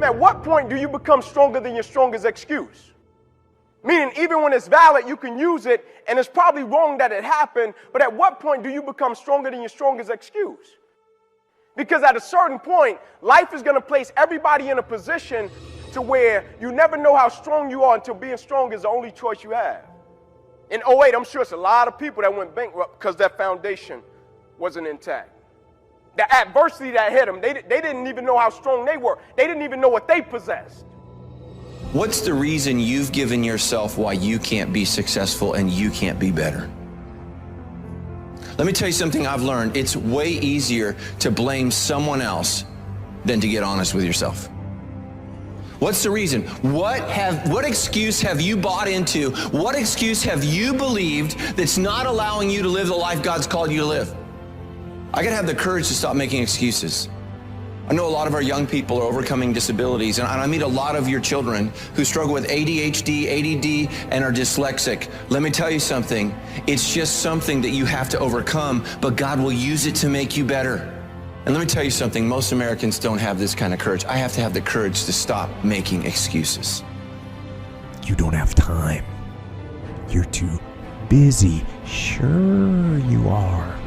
At what point do you become stronger than your strongest excuse? Meaning, even when it's valid, you can use it, and it's probably wrong that it happened, but at what point do you become stronger than your strongest excuse? Because at a certain point, life is going to place everybody in a position to where you never know how strong you are until being strong is the only choice you have. In '08, I'm sure it's a lot of people that went bankrupt because their foundation wasn't intact. The adversity that hit them, they didn't even know how strong they were. They didn't even know what they possessed. What's the reason you've given yourself why you can't be successful and you can't be better? Let me tell you something I've learned. It's way easier to blame someone else than to get honest with yourself. What's the reason? What excuse have you bought into? What excuse have you believed that's not allowing you to live the life God's called you to live? I gotta have the courage to stop making excuses. I know a lot of our young people are overcoming disabilities, and I meet a lot of your children who struggle with ADHD, ADD, and are dyslexic. Let me tell you something. It's just something that you have to overcome, but God will use it to make you better. And let me tell you something. Most Americans don't have this kind of courage. I have to have the courage to stop making excuses. You don't have time. You're too busy. Sure you are.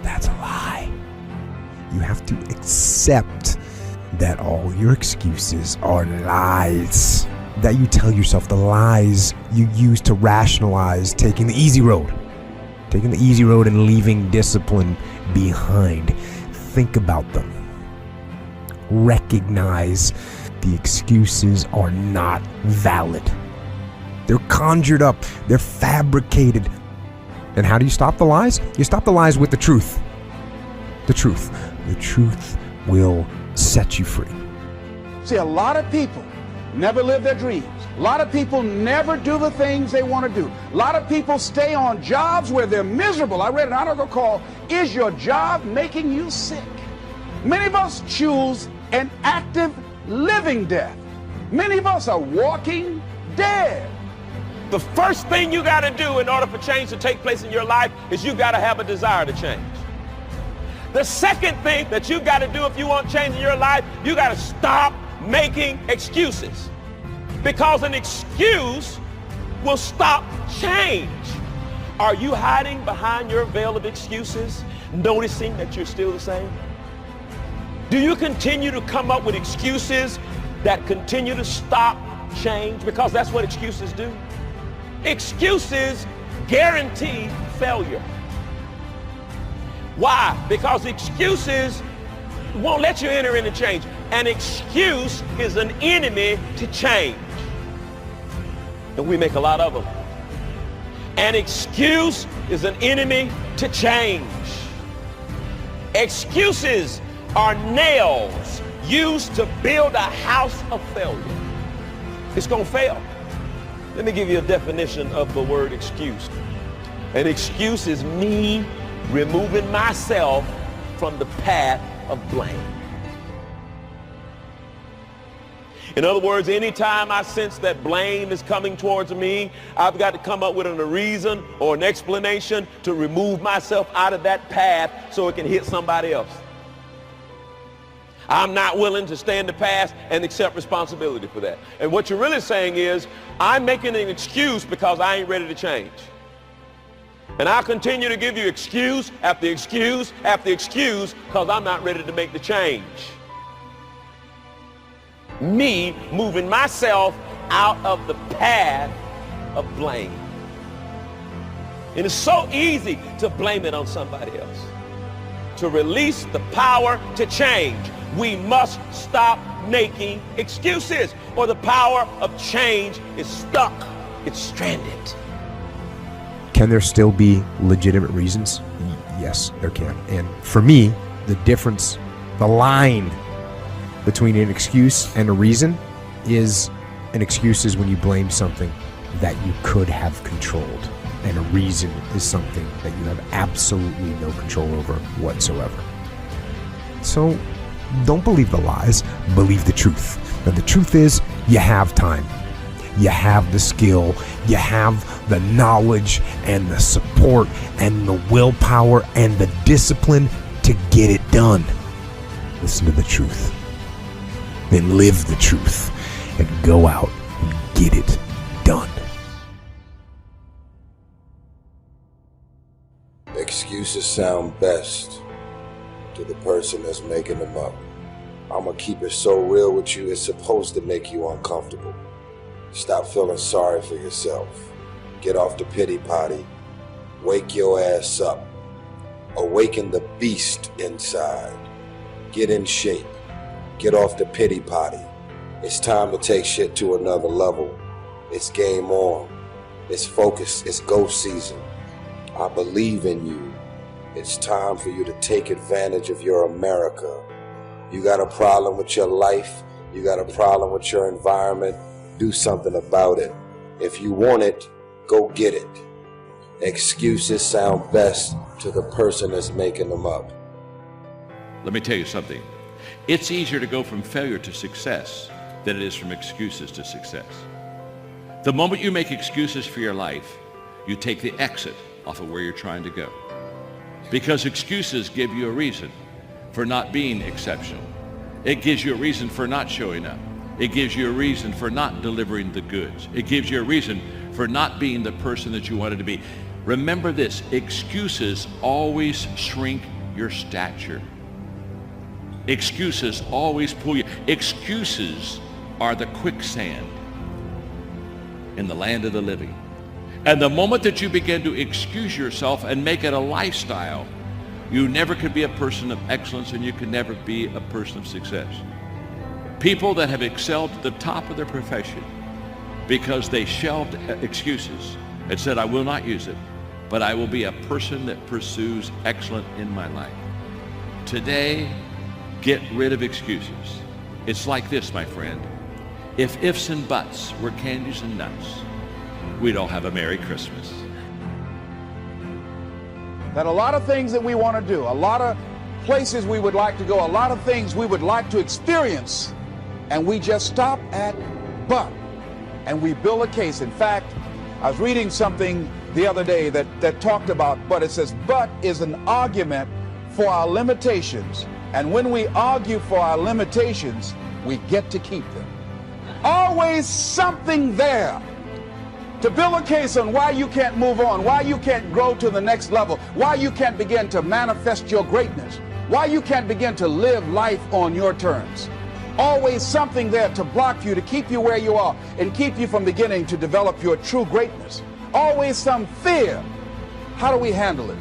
That's a lie. You have to accept that all your excuses are lies. That you tell yourself, the lies you use to rationalize taking the easy road. Taking the easy road and leaving discipline behind. Think about them. Recognize the excuses are not valid. They're conjured up. They're fabricated. And how do you stop the lies? You stop the lies with the truth. The truth. The truth will set you free. See, a lot of people never live their dreams. A lot of people never do the things they want to do. A lot of people stay on jobs where they're miserable. I read an article called, "Is Your Job Making You Sick?" Many of us choose an active living death. Many of us are walking dead. The first thing you got to do in order for change to take place in your life is you got to have a desire to change. The second thing that you got to do if you want change in your life, you got to stop making excuses. Because an excuse will stop change. Are you hiding behind your veil of excuses, noticing that you're still the same? Do you continue to come up with excuses that continue to stop change? Because that's what excuses do. Excuses guarantee failure. Why? Because excuses won't let you enter into change. An excuse is an enemy to change. And we make a lot of them. An excuse is an enemy to change. Excuses are nails used to build a house of failure. It's going to fail. Let me give you a definition of the word excuse. An excuse is me removing myself from the path of blame. In other words, anytime I sense that blame is coming towards me, I've got to come up with a reason or an explanation to remove myself out of that path so it can hit somebody else. I'm not willing to stay in the past and accept responsibility for that. And what you're really saying is, I'm making an excuse because I ain't ready to change. And I'll continue to give you excuse after excuse after excuse because I'm not ready to make the change. Me moving myself out of the path of blame. And it's so easy to blame it on somebody else. To release the power to change, we must stop making excuses, or the power of change is stuck. It's stranded. Can there still be legitimate reasons? Yes, there can. And for me, the difference, the line between an excuse and a reason is, an excuse is when you blame something that you could have controlled. And a reason is something that you have absolutely no control over whatsoever. So don't believe the lies, believe the truth. And the truth is, you have time. You have the skill, you have the knowledge and the support and the willpower and the discipline to get it done. Listen to the truth. then live the truth and go out and get it done. Excuses sound best to the person that's making them up. I'm gonna keep it so real with you, it's supposed to make you uncomfortable. Stop feeling sorry for yourself. Get off the pity potty. Wake your ass up. Awaken the beast inside. Get in shape. Get off the pity potty. It's time to take shit to another level. It's game on. It's focus. It's go season. I believe in you. It's time for you to take advantage of your America. You got a problem with your life. You got a problem with your environment. Do something about it. If you want it, go get it. Excuses sound best to the person that's making them up. Let me tell you something. It's easier to go from failure to success than it is from excuses to success. The moment you make excuses for your life, you take the exit off of where you're trying to go. Because excuses give you a reason for not being exceptional. It gives you a reason for not showing up. It gives you a reason for not delivering the goods. It gives you a reason for not being the person that you wanted to be. Remember this, excuses always shrink your stature. Excuses always pull you. Excuses are the quicksand in the land of the living. And the moment that you begin to excuse yourself and make it a lifestyle, you never could be a person of excellence and you can never be a person of success. People that have excelled at the top of their profession because they shelved excuses and said, I will not use it, but I will be a person that pursues excellence in my life. Today, get rid of excuses. It's like this, my friend. If ifs and buts were candies and nuts, we'd all have a Merry Christmas. That a lot of things that we want to do, a lot of places we would like to go, a lot of things we would like to experience, and we just stop at but, and we build a case. In fact, I was reading something the other day that talked about but. It says but is an argument for our limitations, and when we argue for our limitations, we get to keep them. Always something there to build a case on why you can't move on, why you can't grow to the next level, why you can't begin to manifest your greatness, why you can't begin to live life on your terms. Always something there to block you, to keep you where you are, and keep you from beginning to develop your true greatness. Always some fear. How do we handle it?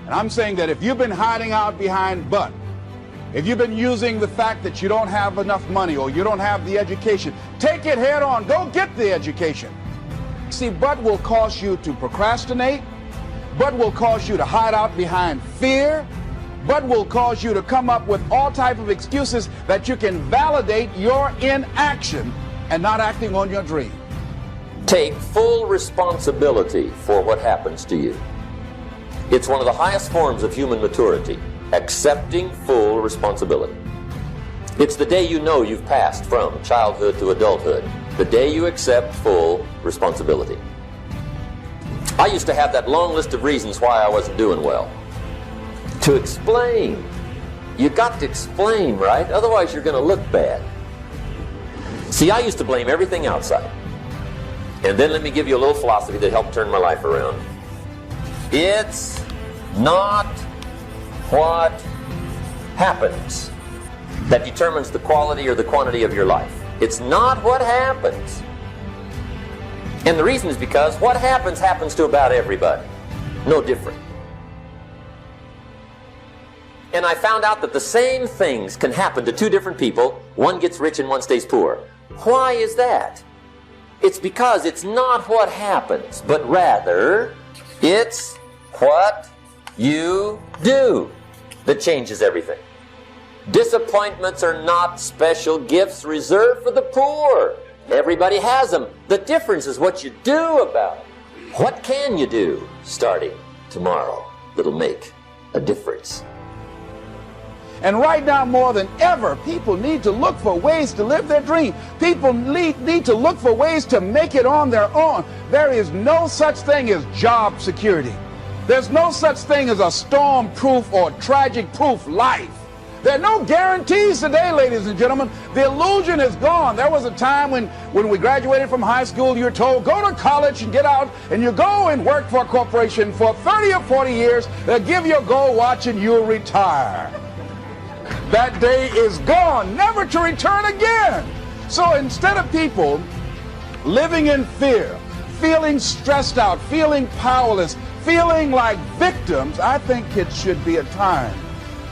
And I'm saying that if you've been hiding out behind but, if you've been using the fact that you don't have enough money or you don't have the education, take it head on. Go get the education. See, but will cause you to procrastinate. But will cause you to hide out behind fear. But will cause you to come up with all type of excuses that you can validate your inaction and not acting on your dream. Take full responsibility for what happens to you. It's one of the highest forms of human maturity, accepting full responsibility. It's the day you know you've passed from childhood to adulthood, the day you accept full responsibility. I used to have that long list of reasons why I wasn't doing well. To explain. You got to explain, right? Otherwise you're going to look bad. See, I used to blame everything outside. And then let me give you a little philosophy that helped turn my life around. It's not what happens that determines the quality or the quantity of your life. It's not what happens. And the reason is because what happens to about everybody. No different. And I found out that the same things can happen to two different people. One gets rich and one stays poor. Why is that? It's because it's not what happens, but rather it's what you do that changes everything. Disappointments are not special gifts reserved for the poor. Everybody has them. The difference is what you do about it. What can you do starting tomorrow that'll make a difference? And right now, more than ever, people need to look for ways to live their dream. People need to look for ways to make it on their own. There is no such thing as job security. There's no such thing as a storm-proof or tragic-proof life. There are no guarantees today, ladies and gentlemen. The illusion is gone. There was a time when we graduated from high school, you were told, go to college and get out, and you go and work for a corporation for 30 or 40 years. They'll give you a gold watch and you'll retire. That day is gone, never to return again. So instead of people living in fear, feeling stressed out, feeling powerless, feeling like victims, I think it should be a time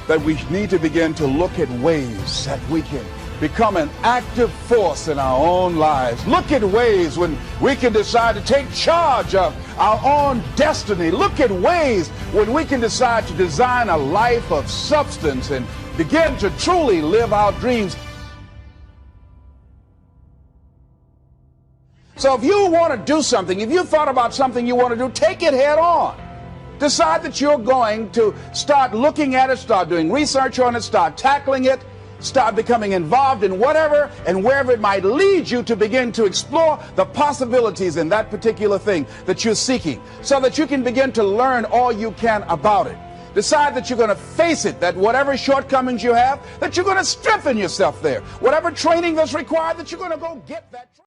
that we need to begin to look at ways that we can become an active force in our own lives. Look at ways when we can decide to take charge of our own destiny. Look at ways when we can decide to design a life of substance and begin to truly live our dreams. So if you want to do something, if you thought about something you want to do, take it head on. Decide that you're going to start looking at it, start doing research on it, start tackling it, start becoming involved in whatever and wherever it might lead you to begin to explore the possibilities in that particular thing that you're seeking, so that you can begin to learn all you can about it. Decide that you're going to face it, that whatever shortcomings you have, that you're going to strengthen yourself there. Whatever training that's required, that you're going to go get that training.